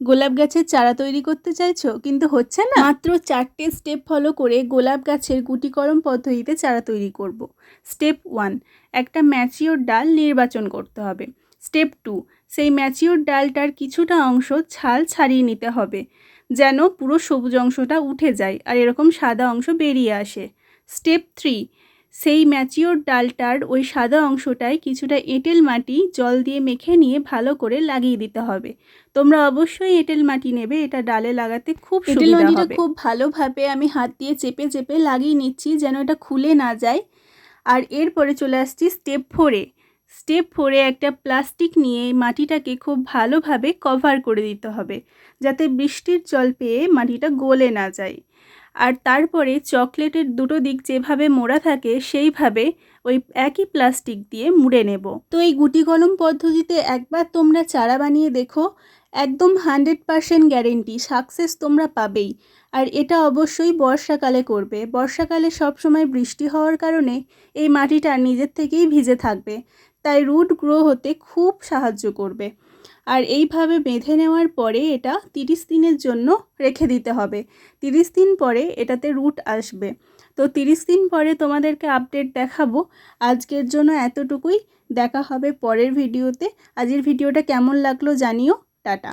গোলাপ গাছের চারা তৈরি করতে চাইছো কিন্তু হচ্ছে না? মাত্র 4টে স্টেপ ফলো করে গোলাপ গাছের গুটিকরম পদ্ধতিতে চারা তৈরি করব। স্টেপ 1, একটা ম্যাচিওর ডাল নির্বাচন করতে হবে। স্টেপ 2, সেই ম্যাচিওর ডালটার কিছুটা অংশ ছাল ছাড়িয়ে নিতে হবে, যেন পুরো সবুজ অংশটা উঠে যায় আর এরকম সাদা অংশ বেরিয়ে আসে। স্টেপ 3, সেই ম্যাচিওর ডালটার ওই সাদা অংশটায় কিছুটা এঁটেল মাটি জল দিয়ে মেখে নিয়ে ভালো করে লাগিয়ে দিতে হবে। তোমরা অবশ্যই এঁটেল মাটি নেবে, এটা ডালে লাগাতে খুব সুবিধা হবে। এঁটেল মাটিটা খুব ভালোভাবে আমি হাত দিয়ে চেপে চেপে লাগিয়ে নিচ্ছি যেন এটা খুলে না যায়। আর এরপরে চলে আসছি স্টেপ 4-এ। স্টেপ 4-এ একটা প্লাস্টিক নিয়ে মাটিটাকে খুব ভালোভাবে কভার করে দিতে হবে, যাতে বৃষ্টির জল পেয়ে মাটিটা গলে না যায়। আর তারপরে চকলেটের দুটো দিক যেভাবে মোড়া থাকে সেইভাবে ওই একই প্লাস্টিক দিয়ে মুড়ে নেব। তো এই গুটি কলম পদ্ধতিতে একবার তোমরা চারা বানিয়ে দেখো, একদম 100% গ্যারেন্টি সাকসেস তোমরা পাবেই। আর এটা অবশ্যই বর্ষাকালে করবে। বর্ষাকালে সবসময় বৃষ্টি হওয়ার কারণে এই মাটিটা নিজের থেকেই ভিজে থাকবে, তাই রুট গ্রো হতে খুব সাহায্য করবে। আর এইভাবে বেঁধে নেওয়ার পরে এটা 30 দিনের জন্য রেখে দিতে হবে। 30 দিন পরে এটাতে রুট আসবে। তো 30 দিন পরে তোমাদেরকে আপডেট দেখাবো। আজকের জন্য এতটুকুই, দেখা হবে পরের ভিডিওতে। আজকের ভিডিওটা কেমন লাগলো জানিও। টাটা।